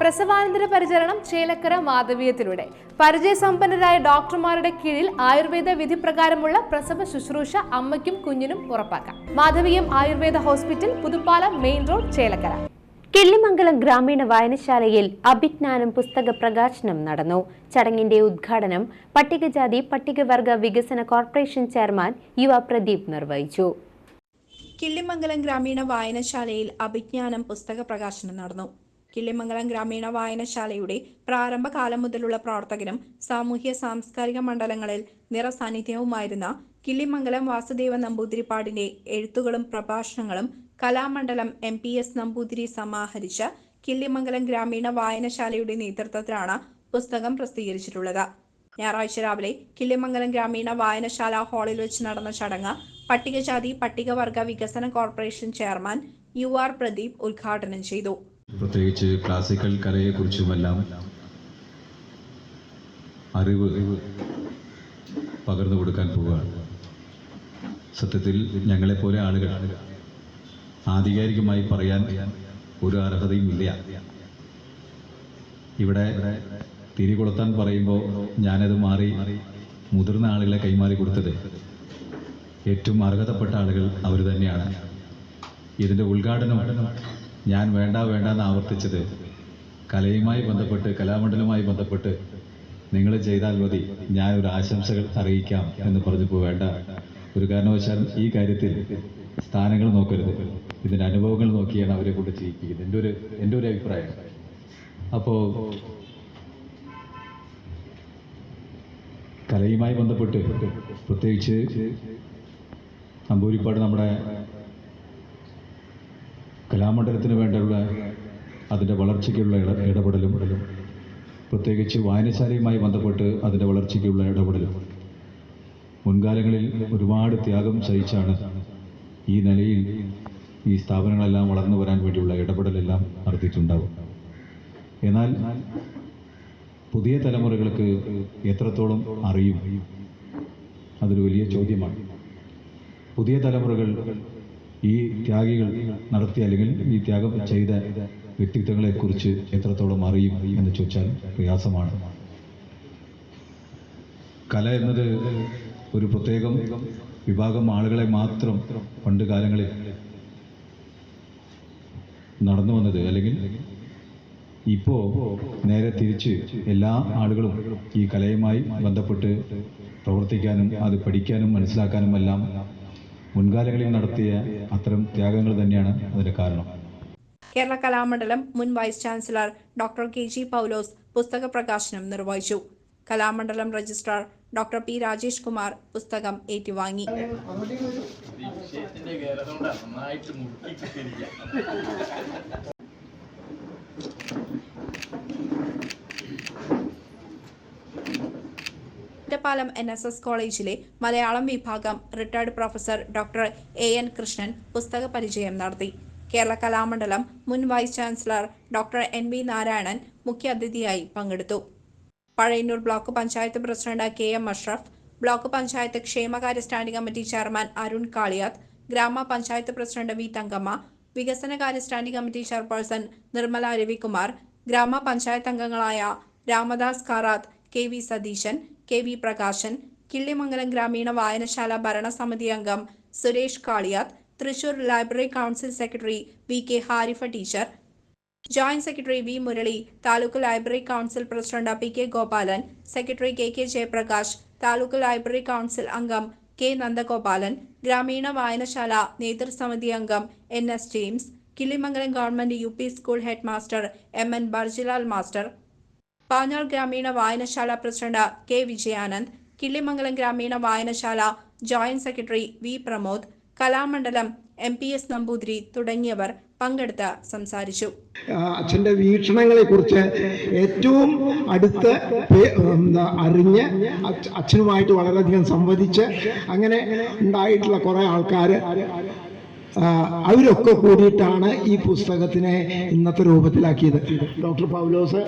പ്രസവാനന്തര പരിചരണം ചേലക്കര മാധവീയത്തിലൂടെ പരിചയസമ്പന്നരായ ഡോക്ടർമാരുടെ കീഴിൽ ആയുർവേദ വിധി പ്രകാരമുള്ള പ്രസവ ശുശ്രൂഷ അമ്മയ്ക്കും കുഞ്ഞിനും ഉറപ്പാക്കാം. Madhaveeyam Ayurveda hospital, Puthuppalam, main road, Chelakkara. Killimangalam ഗ്രാമീണ വായനശാലയിൽ അഭിജ്ഞാനം പുസ്തക പ്രകാശനം നടന്നു. ചടങ്ങിന്റെ ഉദ്ഘാടനം പട്ടികജാതി പട്ടികവർഗ വികസന കോർപ്പറേഷൻ ചെയർമാൻ യുവ പ്രദീപ് നിർവഹിച്ചു. കിള്ളിമംഗലം ഗ്രാമീണ വായനശാലയിൽ അഭിജ്ഞാനം പുസ്തക പ്രകാശനം നടന്നു. കിള്ളിമംഗലം ഗ്രാമീണ വായനശാലയുടെ പ്രാരംഭകാലം മുതലുള്ള പ്രവർത്തകനും സാമൂഹ്യ സാംസ്കാരിക മണ്ഡലങ്ങളിൽ നിറസാന്നിധ്യവുമായിരുന്ന കിള്ളിമംഗലം വാസുദേവ നമ്പൂതിരിപ്പാടിന്റെ എഴുത്തുകളും പ്രഭാഷണങ്ങളും കലാമണ്ഡലം MPS നമ്പൂതിരി സമാഹരിച്ച കിള്ളിമംഗലം ഗ്രാമീണ വായനശാലയുടെ നേതൃത്വത്തിലാണ് പുസ്തകം പ്രസിദ്ധീകരിച്ചിട്ടുള്ളത്. ഞായറാഴ്ച രാവിലെ കിള്ളിമംഗലം ഗ്രാമീണ വായനശാല ഹാളിൽ വെച്ച് നടന്ന ചടങ്ങ് പട്ടികജാതി പട്ടികവർഗ വികസന കോർപ്പറേഷൻ ചെയർമാൻ UR പ്രദീപ് ഉദ്ഘാടനം ചെയ്തു. പ്രത്യേകിച്ച് ക്ലാസിക്കൽ കലയെക്കുറിച്ചുമെല്ലാം അറിവ് പകർന്നു കൊടുക്കാൻ പോവുകയാണ്. സത്യത്തിൽ ഞങ്ങളെപ്പോലെ ആളുകൾ ആധികാരികമായി പറയാൻ ഒരു അർഹതയും ഇല്ല. ഇവിടെ തിരികൊളുത്താൻ പറയുമ്പോൾ ഞാനത് മാറി മുതിർന്ന ആളുകളെ കൈമാറി കൊടുത്തത് ഏറ്റവും അർഹതപ്പെട്ട ആളുകൾ അവർ തന്നെയാണ്. ഇതിൻ്റെ ഉദ്ഘാടനം ഞാൻ വേണ്ടെന്ന് ആവർത്തിച്ചത് കലയുമായി ബന്ധപ്പെട്ട്, കലാമണ്ഡലവുമായി ബന്ധപ്പെട്ട് നിങ്ങൾ ചെയ്താൽ മതി, ഞാനൊരു ആശംസകൾ അറിയിക്കാം എന്ന് പറഞ്ഞപ്പോൾ വേണ്ട, ഒരു കാരണവശാലും ഈ കാര്യത്തിൽ സ്ഥാനങ്ങൾ നോക്കരുത്, ഇതിൻ്റെ അനുഭവങ്ങൾ നോക്കിയാണ് അവരെ കൊണ്ട് ചെയ്യിപ്പിക്കുന്നത്, എൻ്റെ ഒരു അഭിപ്രായം. അപ്പോൾ കലയുമായി ബന്ധപ്പെട്ട് പ്രത്യേകിച്ച് നമ്പൂതിരിപ്പാട് നമ്മുടെ കലാമണ്ഡലത്തിന് വേണ്ടിയുള്ള അതിൻ്റെ വളർച്ചയ്ക്കുള്ള ഇടപെടലും, പ്രത്യേകിച്ച് വായനശാലയുമായി ബന്ധപ്പെട്ട് അതിൻ്റെ വളർച്ചയ്ക്കുള്ള ഇടപെടലും മുൻകാലങ്ങളിൽ ഒരുപാട് ത്യാഗം സഹിച്ചാണ് ഈ നിലയിൽ ഈ സ്ഥാപനങ്ങളെല്ലാം വളർന്നു വരാൻ വേണ്ടിയുള്ള ഇടപെടലെല്ലാം നടത്തിയിട്ടുണ്ടാവും. എന്നാൽ പുതിയ തലമുറകൾക്ക് എത്രത്തോളം അറിയും, അതൊരു വലിയ ചോദ്യമാണ്. പുതിയ തലമുറകൾ ഈ ത്യാഗികൾ നടത്തിയ അല്ലെങ്കിൽ ഈ ത്യാഗം ചെയ്ത വ്യക്തിത്വങ്ങളെക്കുറിച്ച് എത്രത്തോളം അറിയും എന്ന് ചോദിച്ചാൽ പ്രയാസമാണ്. കല എന്നത് ഒരു പ്രത്യേകം വിഭാഗം ആളുകളെ മാത്രം പണ്ട് കാലങ്ങളിൽ നടന്നു വന്നത്, അല്ലെങ്കിൽ ഇപ്പോൾ നേരെ തിരിച്ച് എല്ലാ ആളുകളും ഈ കലയുമായി ബന്ധപ്പെട്ട് പ്രവർത്തിക്കാനും അത് പഠിക്കാനും മനസ്സിലാക്കാനും എല്ലാം മുൻകാലങ്ങളിൽ നടത്തിയ അത്തരം ത്യാഗങ്ങൾ തന്നെയാണ് അതിന്റെ കാരണം. കേരള കലാമണ്ഡലം മുൻ vice chancellor doctor KG Paulose പുസ്തക പ്രകാശനം നിർവഹിച്ചു. Kalamandalam registrar doctor P Rajesh Kumar പുസ്തകം ഏറ്റുവാങ്ങി. ഒറ്റപ്പാലം NSS കോളേജിലെ മലയാളം വിഭാഗം retired professor doctor AN Krishnan പുസ്തക പരിചയം നടത്തി. കേരള കലാമണ്ഡലം മുൻ vice chancellor doctor NB Narayanan മുഖ്യാതിഥിയായി പങ്കെടുത്തു. Pazhayannur block panchayat president KM Ashraf, block panchayat ക്ഷേമകാര്യ standing committee chairman Arun Kaliyath, ഗ്രാമപഞ്ചായത്ത് പ്രസിഡന്റ് V തങ്കമ്മ, വികസനകാര്യ standing committee chairperson Nirmala Ravikumar, ഗ്രാമപഞ്ചായത്ത് അംഗങ്ങളായ രാമദാസ് കാറാത്ത്, KV സതീശൻ, KV പ്രകാശൻ, കിള്ളിമംഗലം ഗ്രാമീണ വായനശാല ഭരണസമിതി അംഗം Suresh Kaliyath, Thrissur library council secretary VK Harifa teacher, joint secretary V Murali, taluk library council president PK Gopalan, secretary KK Jayaprakash, taluk library council അംഗം K നന്ദഗോപാലൻ, ഗ്രാമീണ വായനശാല നേതൃസമിതി അംഗം NS James, Killimangalam government UP school head master MN Barjilal master, Panjal ഗ്രാമീണ വായനശാല പ്രസിഡന്റ് K വിജയാനന്ദ്, കിള്ളിമംഗലം ഗ്രാമീണ വായനശാല joint secretary V Pramod, Kalamandalam MPS Namboothiri തുടങ്ങിയവർ പങ്കെടുത്ത് സംസാരിച്ചു. അച്ഛൻ്റെ വീക്ഷണങ്ങളെക്കുറിച്ച് ഏറ്റവും അടുത്ത് അറിഞ്ഞ് അച്ഛനുമായിട്ട് വളരെയധികം സംവദിച്ച് അങ്ങനെ ഉണ്ടായിട്ടുള്ള കുറേ ആൾക്കാർ അവരൊക്കെ കൂടിയിട്ടാണ് ഈ പുസ്തകത്തിനെ ഇന്നത്തെ രൂപത്തിലാക്കിയത്. ഡോക്ടർ പൗലോസ്,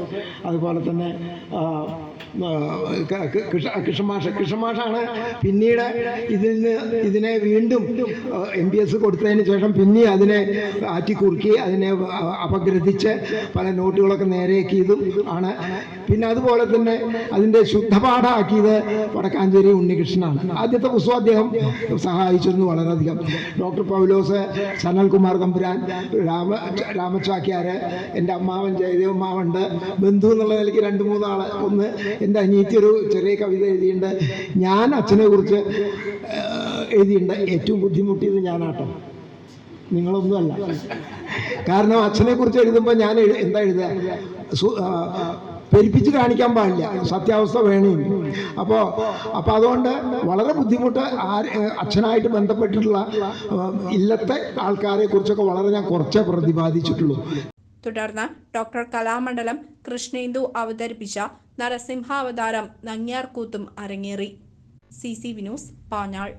അതുപോലെ തന്നെ കൃഷ്ണമാഷാണ് പിന്നീട് ഇതിനെ വീണ്ടും MBS കൊടുത്തതിന് ശേഷം പിന്നെ അതിനെ ആറ്റിക്കുറുക്കി അതിനെ അപഗ്രഥിച്ച് പല നോട്ടുകളൊക്കെ നേരെയാക്കിയതും ആണ്. പിന്നെ അതുപോലെ തന്നെ അതിൻ്റെ ശുദ്ധപാഠമാക്കിയത് വടക്കാഞ്ചേരി ഉണ്ണികൃഷ്ണനാണ്. ആദ്യത്തെ പുസ്തകം അദ്ദേഹം സഹായിച്ചിരുന്നു വളരെയധികം. ഡോക്ടർ പൗലോസ്, സനൽകുമാർ തമ്പുരാൻ, രാമചാക്യാര്, എൻ്റെ അമ്മാവൻ ജയദേവ് അമ്മാവുണ്ട്. ബന്ധു എന്നുള്ള നിലയ്ക്ക് 2-3 ആള്. ഒന്ന് എൻ്റെ അനിയത്തി ഒരു ചെറിയ കവിത എഴുതിയിട്ടുണ്ട്. ഞാൻ അച്ഛനെ കുറിച്ച് എഴുതിയിട്ടുണ്ട്. ഏറ്റവും ബുദ്ധിമുട്ടിയത് ഞാനാട്ടോ, നിങ്ങളൊന്നുമല്ല. കാരണം അച്ഛനെ കുറിച്ച് എഴുതുമ്പോൾ ഞാൻ എന്താ എഴുതുക, പെരുപ്പിച്ച് കാണിക്കാൻ പാടില്ല, സത്യാവസ്ഥ വേണേ. അപ്പോൾ അതുകൊണ്ട് വളരെ ബുദ്ധിമുട്ട്. അച്ഛനായിട്ട് ബന്ധപ്പെട്ടിട്ടുള്ള ഇല്ലത്തെ ആൾക്കാരെ കുറിച്ചൊക്കെ വളരെ ഞാൻ കുറച്ചേ പ്രതിപാദിച്ചിട്ടുള്ളൂ. തുടർന്ന് ഡോക്ടർ കലാമണ്ഡലം കൃഷ്ണേന്ദു അവതരിപ്പിച്ച നരസിംഹാവതാരം നങ്ങ്യാർകൂത്തും അരങ്ങേറി. CCV news, Panjal.